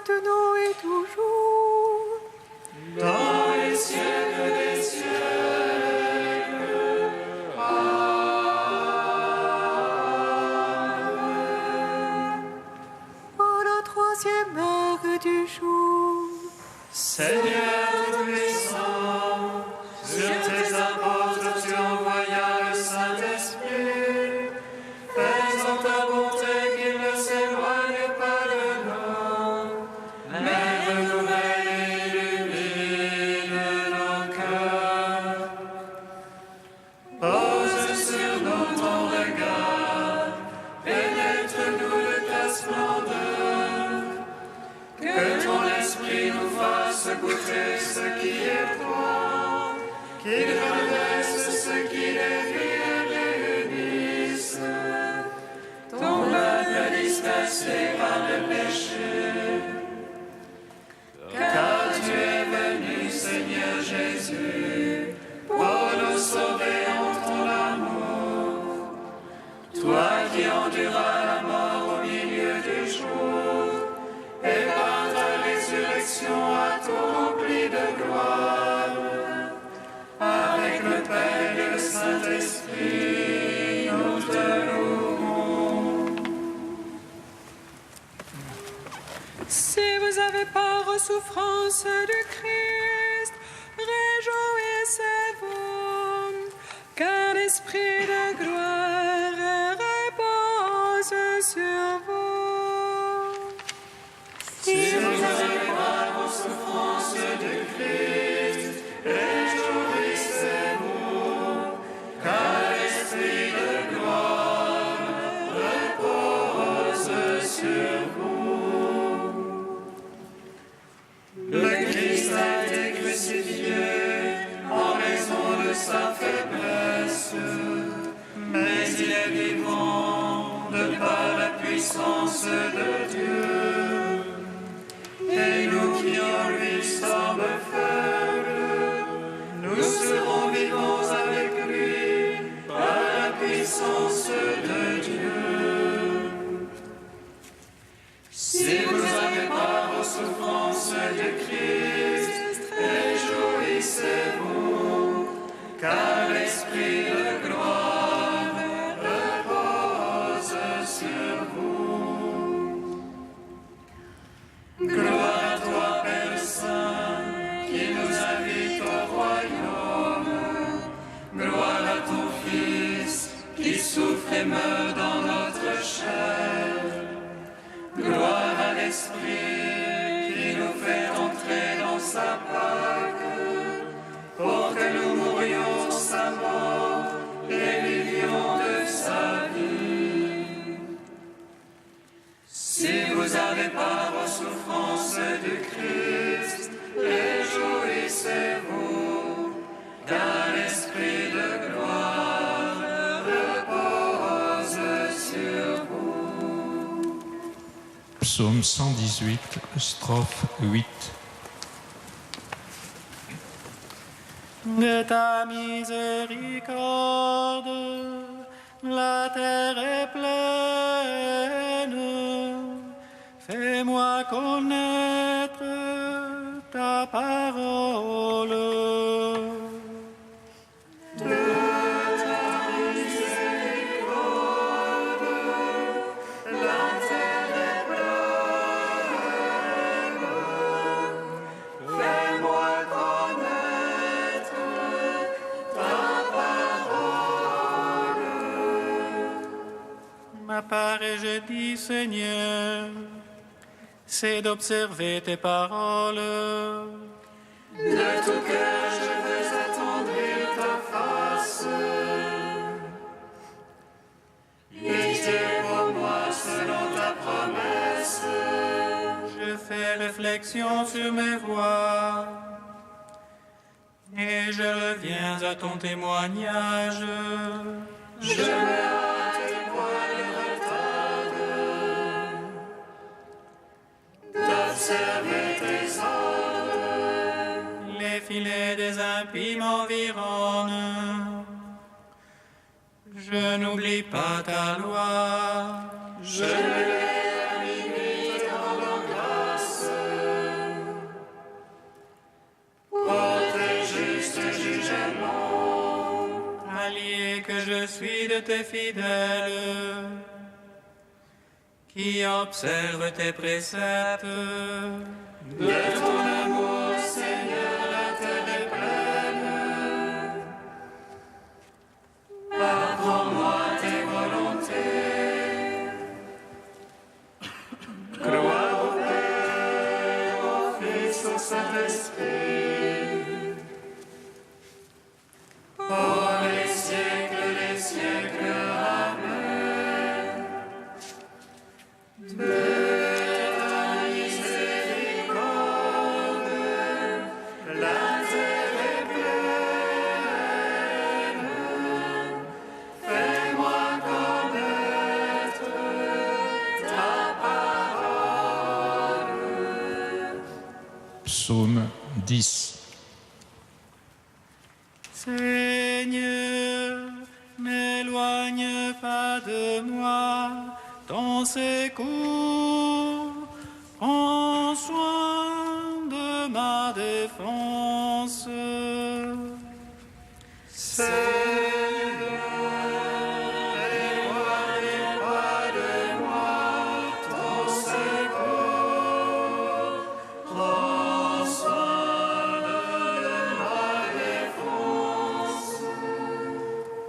maintenant et toujours, dans les siècles des siècles. Amen. à la troisième heure du jour. Seigneur Tout-Puissant, sur tes apôtres tu envoyas le Saint-Esprit, faisant ta bonté qu'ils ne s'éloignent pas de nous, mais renouvelle et illumine nos cœurs. Pose sur nous ton regard, pénètre-nous de ta splendeur, que ton esprit nous fasse goûter ce qui est toi, qu'il redresse ce qui dévie et réunisse ton peuple dispersé par le péché. Car tu es venu, Seigneur Jésus, pour nous sauver en ton amour. Toi qui enduras la mort au milieu du jour, et par ta résurrection à tout rempli de gloire, avec le Père et le Saint-Esprit, nous te louons. Si vous avez part aux souffrances du Christ, réjouissez-vous, car l'Esprit de gloire repose sur vous. Si vous avez part aux souffrances du Christ, réjouissez-vous, car l'Esprit de gloire repose sur vous. Le Christ a été crucifié en raison de sa faiblesse, mais il est vivant de par la puissance de Dieu. Et nous qui en lui sommes faibles, nous serons vivants avec lui par la puissance de Dieu. Si vous avez part aux souffrances du Christ, réjouissez-vous, car l'Esprit de gloire repose sur vous. Gloire à toi, Père Saint, qui nous invite au royaume. Gloire à ton Fils, qui souffre et meurt dans notre chair. Gloire à l'Esprit, qui nous fait entrer dans sa Pâque, pour que nous mourions sa mort et vivions de sa vie. Si vous avez part aux souffrances du Christ, réjouissez-vous, car l'Esprit de gloire repose sur vous. Psaume 118, strophe 8. De ta miséricorde, la terre est pleine. Fais-moi connaître ta parole. Ma part et je dis, Seigneur, c'est d'observer tes paroles. De tout cœur, je veux attendrir ta face. Pitié pour moi selon ta promesse. Je fais réflexion sur mes voies et je reviens à ton témoignage. Je me hâte et point ne retarde d'observer tes ordres. Les filets des impies m'environnent. Je n'oublie pas ta loi. Je me lève à minuit te rendant grâce. que je suis de tes fidèles, qui observent tes préceptes. De ton amour, Seigneur, la terre est pleine. Apprends-moi tes volontés. Gloire au Père, au Fils, au Saint-Esprit. Pour les siècles des siècles. Amen. De ta miséricorde, la terre est pleine. Fais-moi connaître ta parole. Psaume 10. Seigneur, n'éloigne pas de moi ton secours. Prends soin de ma défense.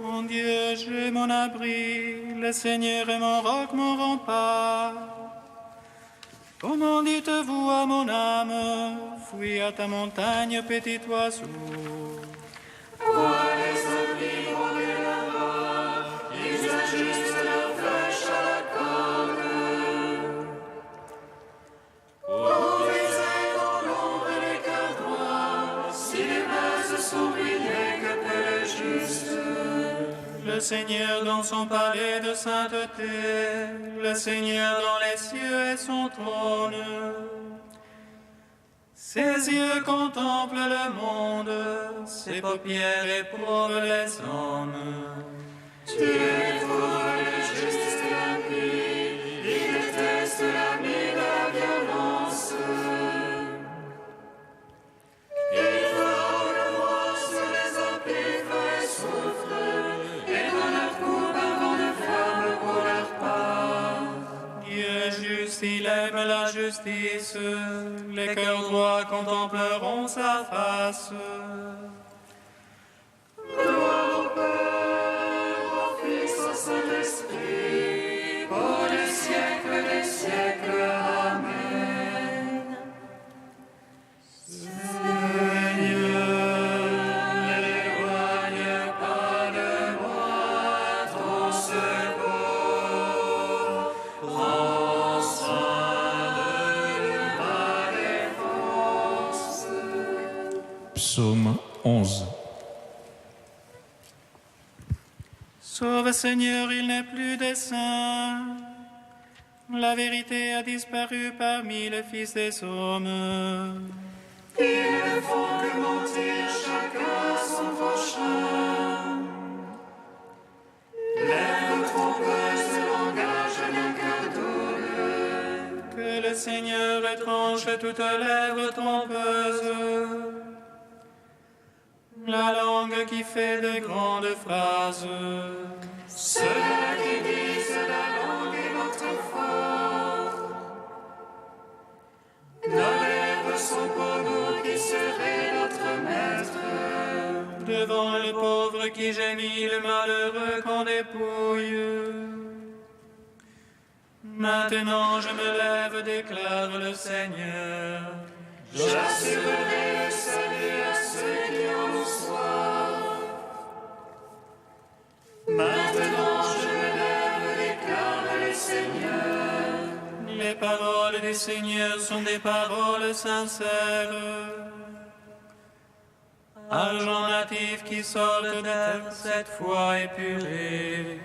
Mon Dieu, j'ai mon abri, le Seigneur est mon roc, mon rempart. Comment dites-vous à mon âme, fuis à ta montagne, petit oiseau. Vois les oublis rouler là-bas, ils ajustent leurs flèches à la corde. Pour viser dans l'ombre les cœurs droits, si les bases sont brillées, que peut le juste? Le Seigneur dans son palais de sainteté, le Seigneur dans les cieux et son trône. Ses yeux contemplent le monde, ses paupières éprouvent les hommes. Tu éprouves le juste et l'impie, il déteste l'ami de la violence. Il frappe le roi sur les impies, fait souffrir, et dans leur coupe un vent de flamme pour leur part. Dieu juste, il aime la justice, les cœurs droits contempleront sa face. Gloire au Père, au Fils, au Saint-Esprit, pour les siècles des siècles. Amen. Seigneur, n'éloigne pas de moi ton secours. Prends soin de ma défense. Psaume 11. Sauve Seigneur, il n'est plus des saints. La vérité a disparu parmi les fils des hommes. Ils ne font que mentir chacun son prochain. Lèvres trompeuses de langage d'un cœur double. Que le Seigneur étrange toutes lèvres trompeuses. La langue qui fait de grandes phrases. Ceux-là qui disent la langue est notre fort. Nos lèvres sont pour nous qui serait notre maître. Devant le pauvre qui gémit, le malheureux qu'on dépouille. Maintenant je me lève, déclare le Seigneur. J'assurerai le salut à ceux qui en ont soif. Maintenant je me lève, déclare le Seigneur. Les paroles du Seigneur sont des paroles sincères. Argent natif qui sort de terre, cette foi épurée.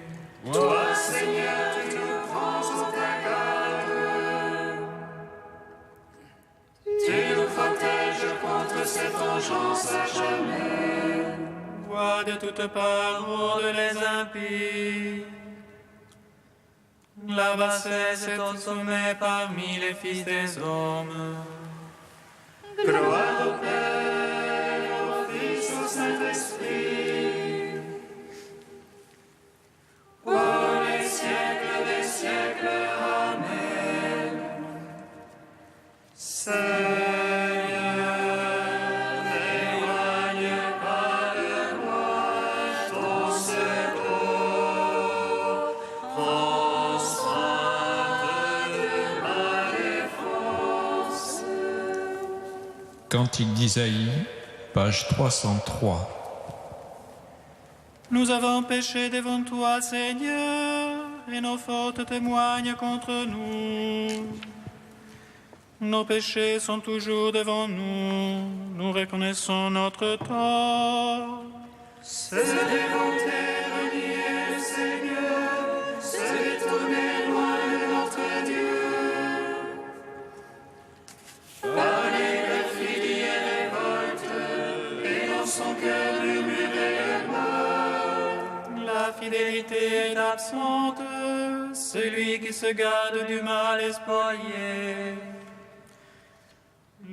Toi, Seigneur, tu nous prends sous ta garde. Tu nous protèges contre cette vengeance à jamais. Voix de toutes parts hurlent les impies. La bassesse est au sommet parmi les fils des hommes. Gloire au Père, au Fils, au Saint-Esprit. Cantique d'Isaïe, page 303. Nous avons péché devant toi, Seigneur, et nos fautes témoignent contre nous. Nos péchés sont toujours devant nous, nous reconnaissons notre tort. Se dévanter, renier le Seigneur, se détourner loin de notre Dieu. Parler de filie et révolte, et dans son cœur murmurer le mal. La fidélité est absente, celui qui se garde du mal est spolié.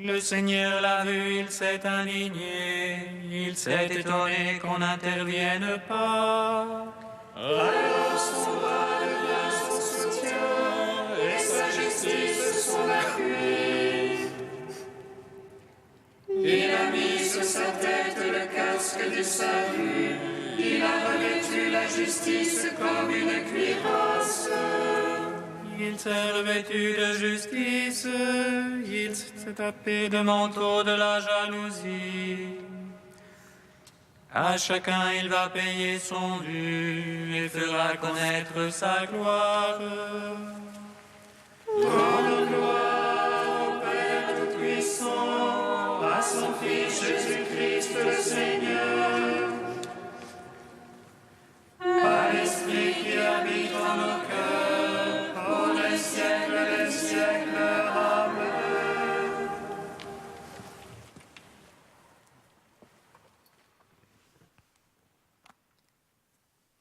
Le Seigneur l'a vu, il s'est indigné, il s'est étonné qu'on n'intervienne pas. Alors son bras devient son soutien, et sa justice son appui. Il a mis sur sa tête le casque du salut, il a revêtu la justice comme une cuirasse. Il s'est revêtu de justice, il s'est tapé de manteau de la jalousie. À chacun il va payer son dû et fera connaître sa gloire. Rendre gloire au Père Tout-Puissant, à son Fils Jésus-Christ le Seigneur, à l'Esprit qui habite en nos cœurs, pour les siècles des siècles. Amen.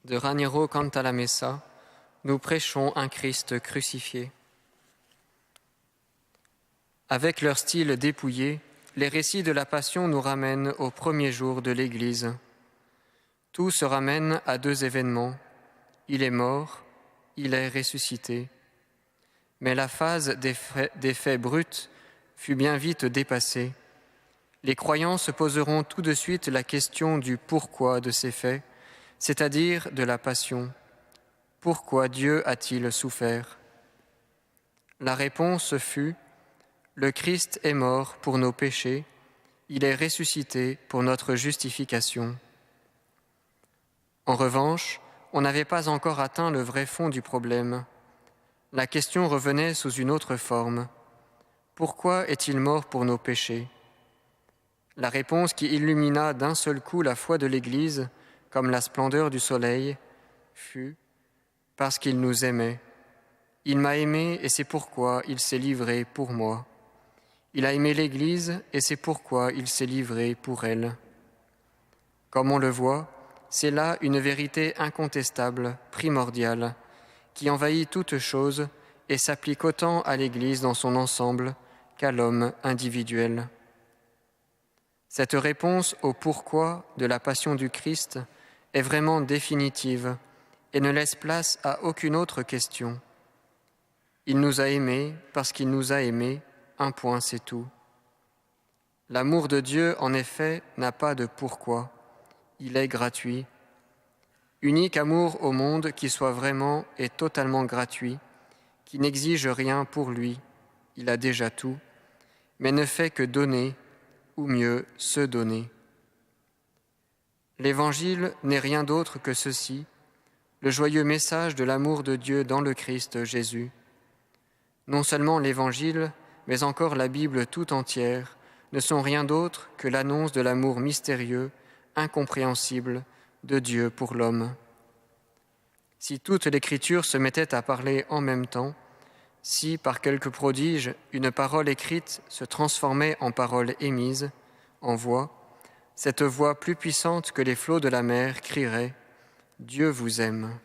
De Raniero Canta la Messa, nous prêchons un Christ crucifié. Avec leur style dépouillé, les récits de la Passion nous ramènent aux premiers jours de l'Église. Tout se ramène à deux événements. Il est mort, il est ressuscité. Mais la phase des faits bruts fut bien vite dépassée. Les croyants se poseront tout de suite la question du pourquoi de ces faits, c'est-à-dire de la Passion. Pourquoi Dieu a-t-il souffert ? La réponse fut « Le Christ est mort pour nos péchés, il est ressuscité pour notre justification ». En revanche, on n'avait pas encore atteint le vrai fond du problème. La question revenait sous une autre forme. Pourquoi est-il mort pour nos péchés ? La réponse qui illumina d'un seul coup la foi de l'Église, comme la splendeur du soleil, fut « parce qu'il nous aimait. Il m'a aimé et c'est pourquoi il s'est livré pour moi. Il a aimé l'Église et c'est pourquoi il s'est livré pour elle. » Comme on le voit, c'est là une vérité incontestable, primordiale, qui envahit toute chose et s'applique autant à l'Église dans son ensemble qu'à l'homme individuel. Cette réponse au pourquoi de la passion du Christ est vraiment définitive et ne laisse place à aucune autre question. Il nous a aimés parce qu'il nous a aimés, un point c'est tout. L'amour de Dieu, en effet, n'a pas de pourquoi. Il est gratuit. Unique amour au monde qui soit vraiment et totalement gratuit, qui n'exige rien pour lui, il a déjà tout, mais ne fait que donner, ou mieux, se donner. L'Évangile n'est rien d'autre que ceci, le joyeux message de l'amour de Dieu dans le Christ Jésus. Non seulement l'Évangile, mais encore la Bible tout entière, ne sont rien d'autre que l'annonce de l'amour mystérieux, incompréhensible, de Dieu pour l'homme. Si toute l'Écriture se mettait à parler en même temps, si, par quelque prodige, une parole écrite se transformait en parole émise, en voix, cette voix plus puissante que les flots de la mer crierait « Dieu vous aime ».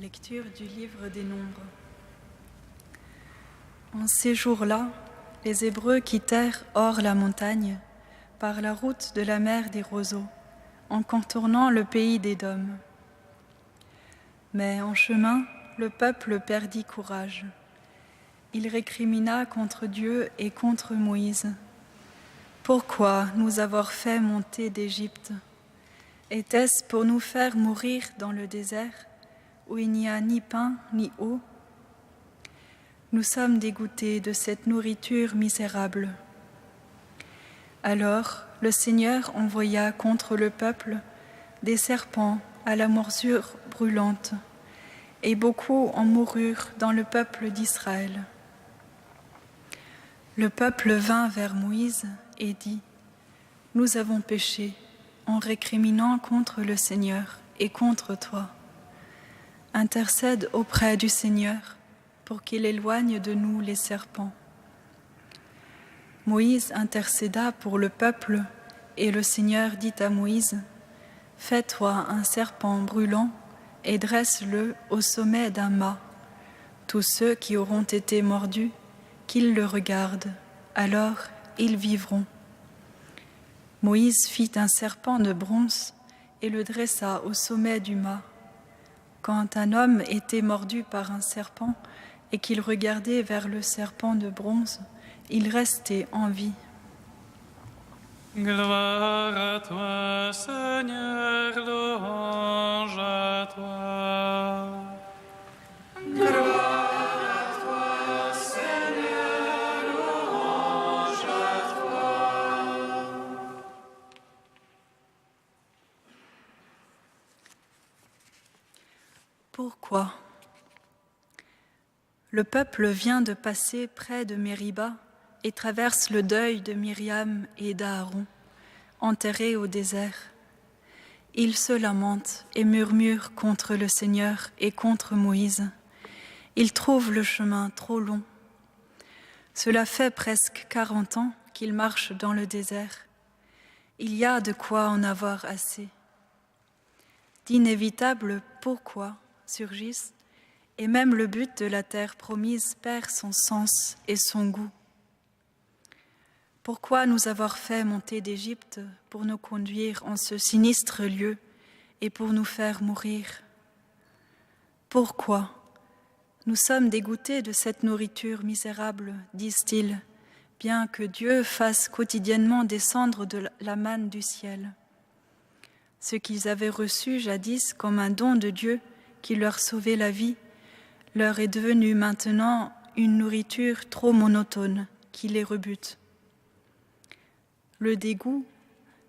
Lecture du livre des Nombres. En ces jours-là, les Hébreux quittèrent hors la montagne, par la route de la mer des roseaux, en contournant le pays d'Édom. Mais en chemin, le peuple perdit courage. Il récrimina contre Dieu et contre Moïse. « Pourquoi nous avoir fait monter d'Égypte ? Était-ce pour nous faire mourir dans le désert, où il n'y a ni pain ni eau ? Nous sommes dégoûtés de cette nourriture misérable. » Alors le Seigneur envoya contre le peuple des serpents à la morsure brûlante, et beaucoup en moururent dans le peuple d'Israël. Le peuple vint vers Moïse et dit : « Nous avons péché en récriminant contre le Seigneur et contre toi. Intercède auprès du Seigneur pour qu'il éloigne de nous les serpents. » Moïse intercéda pour le peuple, et le Seigneur dit à Moïse : « Fais-toi un serpent brûlant et dresse-le au sommet d'un mât. Tous ceux qui auront été mordus, qu'ils le regardent, alors ils vivront. » Moïse fit un serpent de bronze et le dressa au sommet du mât. Quand un homme était mordu par un serpent et qu'il regardait vers le serpent de bronze, il restait en vie. Gloire à toi, Seigneur, louange à toi. Gloire à toi, Seigneur, louange à toi. Pourquoi ? Le peuple vient de passer près de Mériba et traverse le deuil de Myriam et d'Aaron, enterrés au désert. Ils se lamentent et murmurent contre le Seigneur et contre Moïse. Ils trouvent le chemin trop long. Cela fait presque 40 ans qu'ils marchent dans le désert. Il y a de quoi en avoir assez. D'inévitables pourquoi surgissent, et même le but de la terre promise perd son sens et son goût. Pourquoi nous avoir fait monter d'Égypte pour nous conduire en ce sinistre lieu et pour nous faire mourir ? Pourquoi ? Nous sommes dégoûtés de cette nourriture misérable, disent-ils, bien que Dieu fasse quotidiennement descendre de la manne du ciel. Ce qu'ils avaient reçu jadis comme un don de Dieu qui leur sauvait la vie, leur est devenu maintenant une nourriture trop monotone qui les rebute. Le dégoût,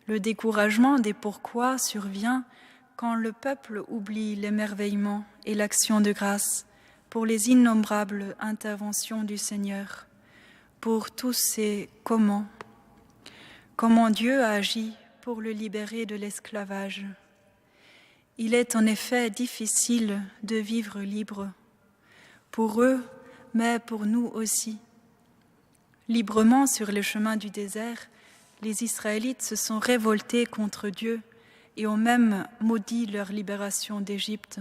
le découragement des pourquoi survient quand le peuple oublie l'émerveillement et l'action de grâce pour les innombrables interventions du Seigneur, pour tous ces comment Dieu a agi pour le libérer de l'esclavage. Il est en effet difficile de vivre libre, pour eux, mais pour nous aussi. Librement sur les chemins du désert, les Israélites se sont révoltés contre Dieu et ont même maudit leur libération d'Égypte.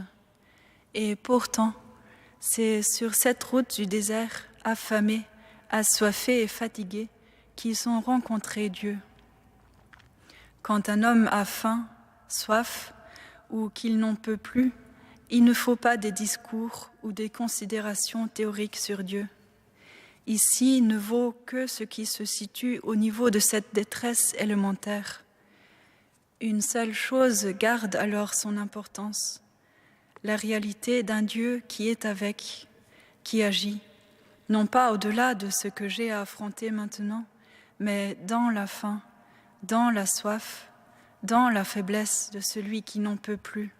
Et pourtant, c'est sur cette route du désert, affamés, assoiffés et fatigués, qu'ils ont rencontré Dieu. Quand un homme a faim, soif, ou qu'il n'en peut plus, il ne faut pas des discours ou des considérations théoriques sur Dieu. Ici ne vaut que ce qui se situe au niveau de cette détresse élémentaire. Une seule chose garde alors son importance, la réalité d'un Dieu qui est avec, qui agit, non pas au-delà de ce que j'ai à affronter maintenant, mais dans la faim, dans la soif, dans la faiblesse de celui qui n'en peut plus.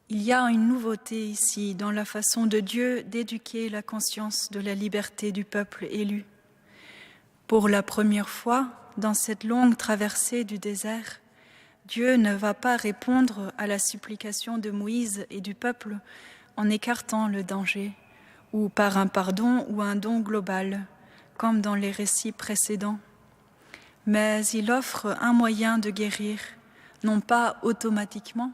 Il y a une nouveauté ici dans la façon de Dieu d'éduquer la conscience de la liberté du peuple élu. Pour la première fois, dans cette longue traversée du désert, Dieu ne va pas répondre à la supplication de Moïse et du peuple en écartant le danger, ou par un pardon ou un don global, comme dans les récits précédents. Mais il offre un moyen de guérir, non pas automatiquement,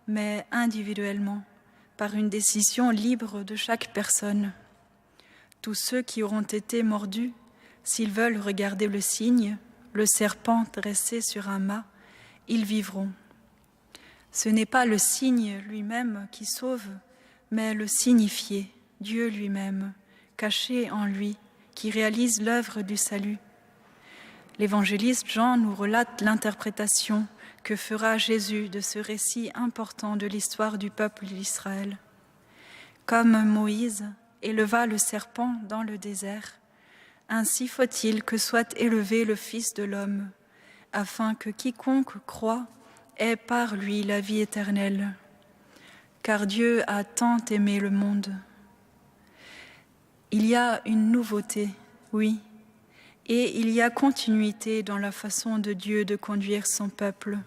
mais individuellement, par une décision libre de chaque personne. Tous ceux qui auront été mordus, s'ils veulent regarder le cygne, le serpent dressé sur un mât, ils vivront. Ce n'est pas le cygne lui-même qui sauve, mais le signifié, Dieu lui-même, caché en lui, qui réalise l'œuvre du salut. L'évangéliste Jean nous relate l'interprétation que fera Jésus de ce récit important de l'histoire du peuple d'Israël. Comme Moïse éleva le serpent dans le désert, ainsi faut-il que soit élevé le Fils de l'homme, afin que quiconque croit ait par lui la vie éternelle. Car Dieu a tant aimé le monde. Il y a une nouveauté, oui, et il y a continuité dans la façon de Dieu de conduire son peuple.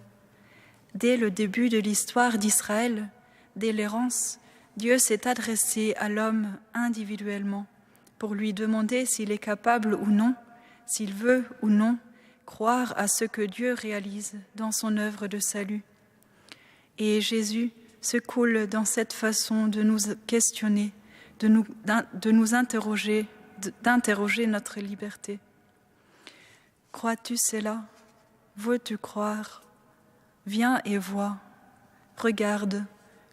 Dès le début de l'histoire d'Israël, dès l'errance, Dieu s'est adressé à l'homme individuellement pour lui demander s'il est capable ou non, s'il veut ou non, croire à ce que Dieu réalise dans son œuvre de salut. Et Jésus se coule dans cette façon de nous questionner, de nous interroger, d'interroger notre liberté. Crois-tu cela? Veux-tu croire? Viens et vois. Regarde,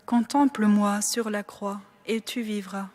contemple-moi sur la croix et tu vivras.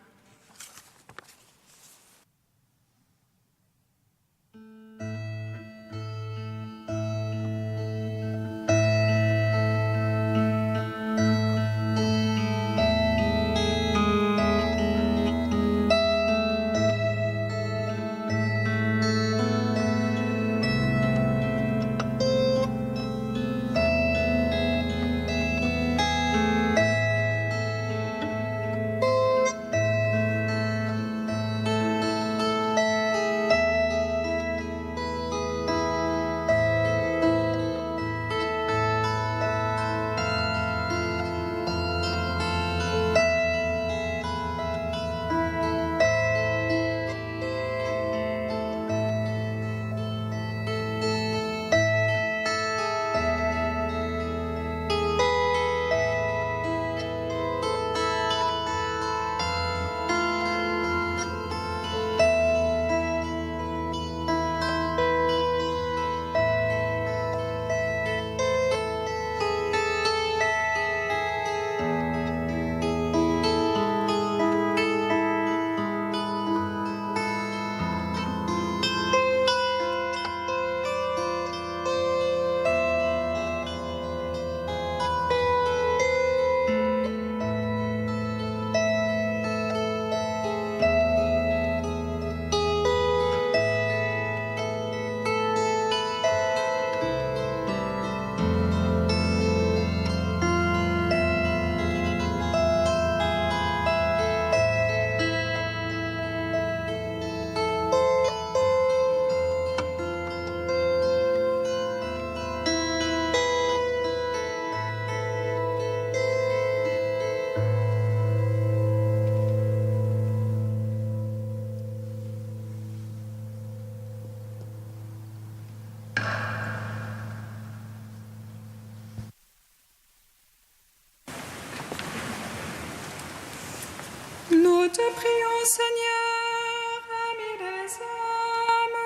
Nous te prions, Seigneur, ami des hommes.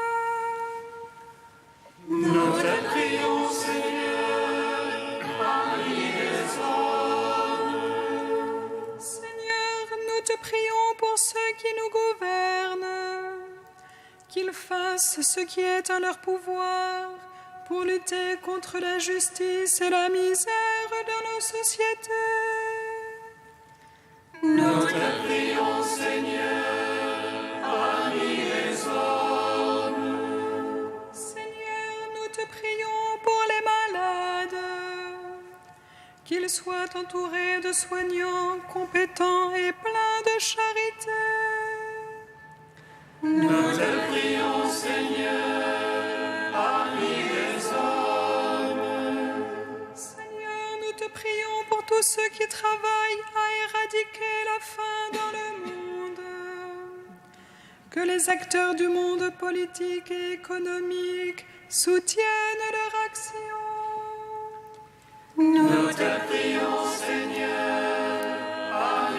Nous te prions, Seigneur, ami des hommes. Seigneur, nous te prions pour ceux qui nous gouvernent, qu'ils fassent ce qui est en leur pouvoir pour lutter contre l'injustice et la misère dans nos sociétés. Nous te prions, Seigneur, ami des hommes. Seigneur, nous te prions pour les malades, qu'ils soient entourés de soignants compétents et pleins de charité. Nous te prions, Seigneur, ami des hommes. Seigneur, nous te prions pour tous ceux qui travaillent à éradiquer la faim dans le monde. Que les acteurs du monde politique et économique soutiennent leur action. Nous te prions, Seigneur, ami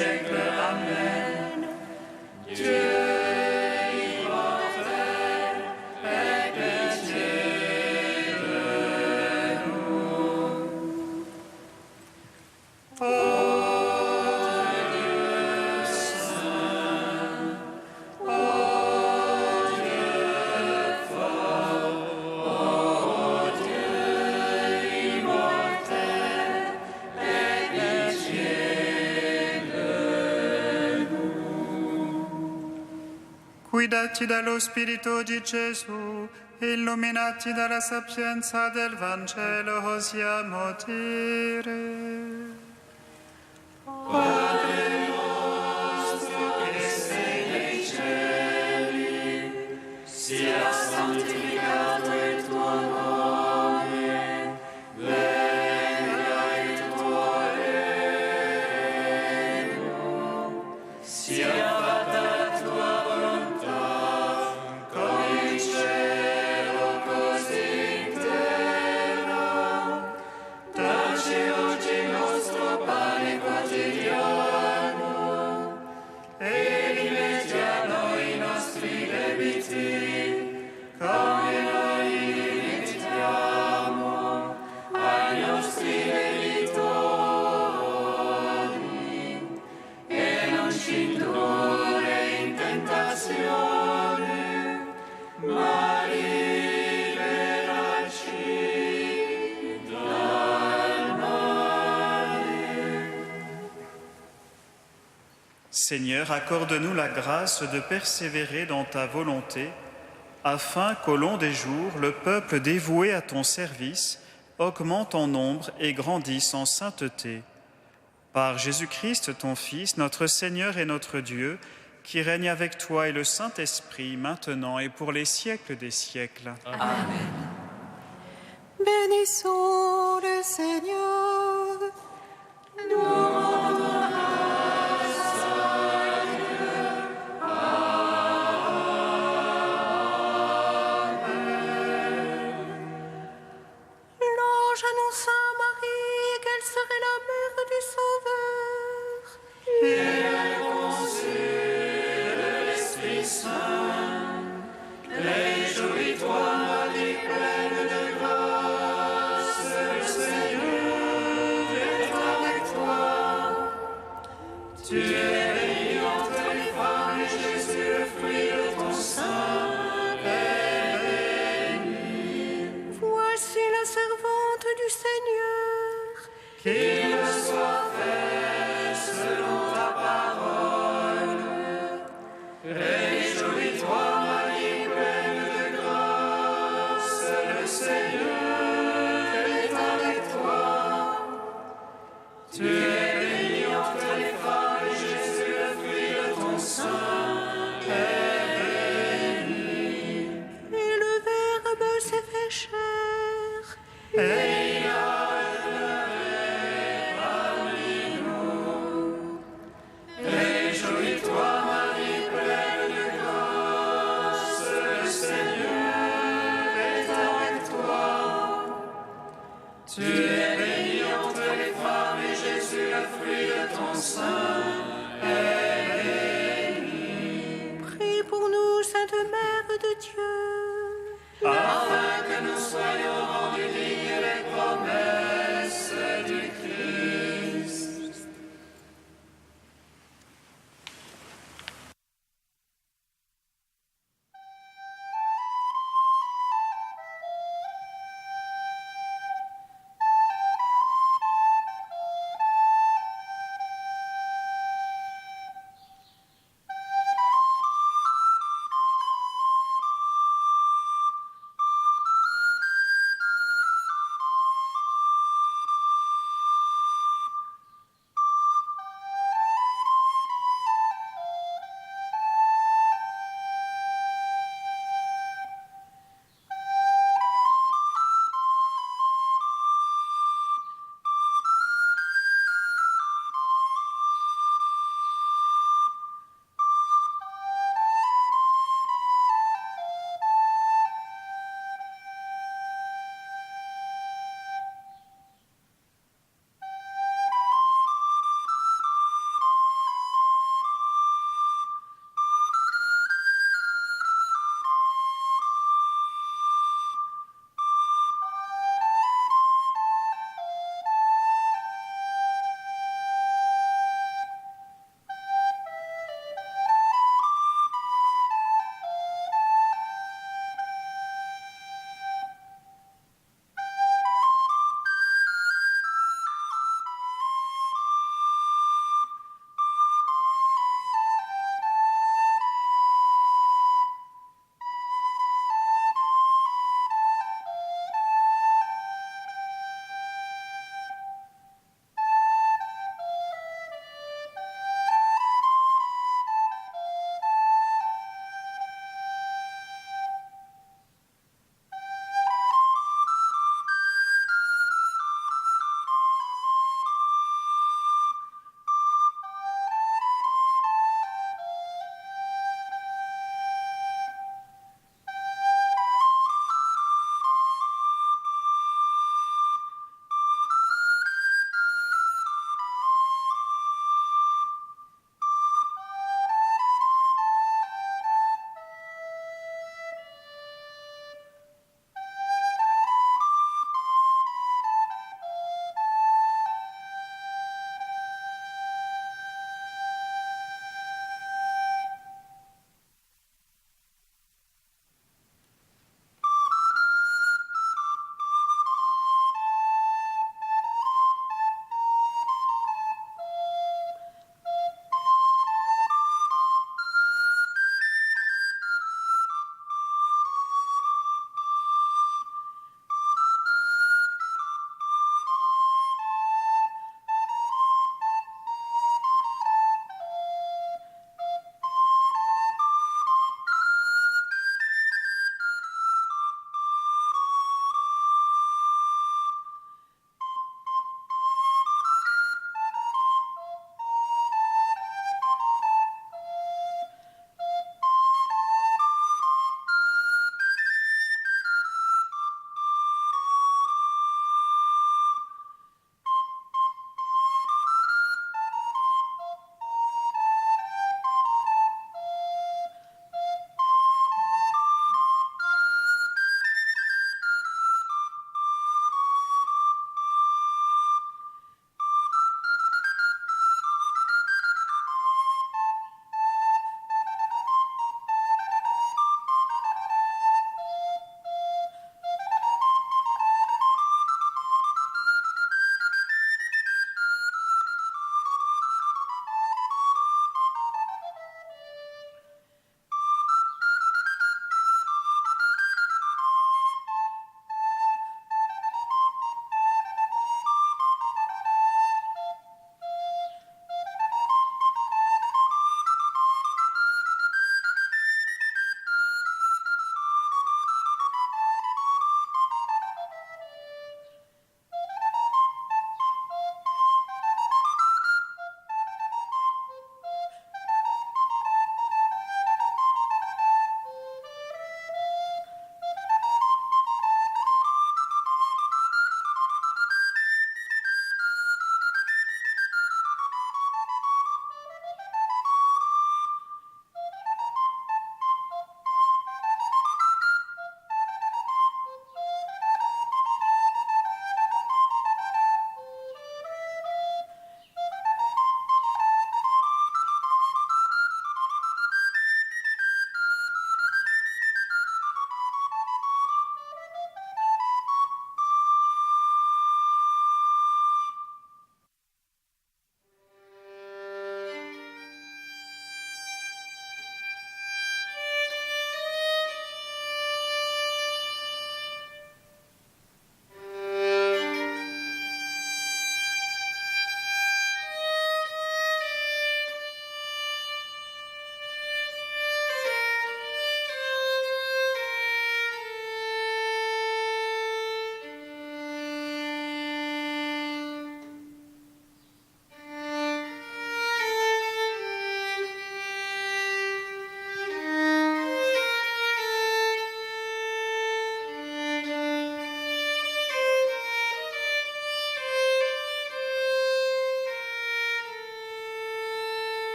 siècles. Amen. Dieu immortel, aie pitié de nous. Ô Dieu saint, ô Dieu fort, ô Dieu immortel, aie pitié de nous. Guidati dallo Spirito di Gesù, illuminati dalla sapienza del Vangelo, osiamo dire. Padre nostro che sei nei cieli, sia santificato il tuo nome, venga il tuo regno, sia fatta la tua volontà, come in cielo così in terra. Dacci oggi il nostro pane quotidiano e rimetti a noi i nostri debiti, come noi rimettiamo ai nostri debitori, e non ci indurre in tentazione, ma liberaci dal male. Seigneur, accorde-nous la grâce de persévérer dans ta volonté, afin qu'au long des jours, le peuple dévoué à ton service augmente en nombre et grandisse en sainteté. Par Jésus-Christ, ton Fils, notre Seigneur et notre Dieu, qui règne avec toi et le Saint-Esprit, maintenant et pour les siècles des siècles. Bénissons le Seigneur. Nous rendons grâce à Dieu. L'ange annonça à Marie qu'elle serait la mère du Sauveur. Et elle conçut de l'Esprit Saint. Réjouis-toi, Marie, pleine de grâce, le Seigneur est avec toi. Tu es bénie entre les femmes, et Jésus, le fruit de ton sein, est béni. Voici la servante du Seigneur. Qu'il me soit fait selon ta parole. Réjouis-toi, Marie, pleine de grâce, le Seigneur est avec toi. Tu es bénie entre les femmes, et Jésus, le fruit de ton sein, est béni. Et le Verbe s'est fait chair, et il a demeuré parmi nous. Réjouis-toi, Marie, pleine de grâce, le Seigneur est avec toi. Tu es bénie entre les femmes, et Jésus, le fruit de ton sein,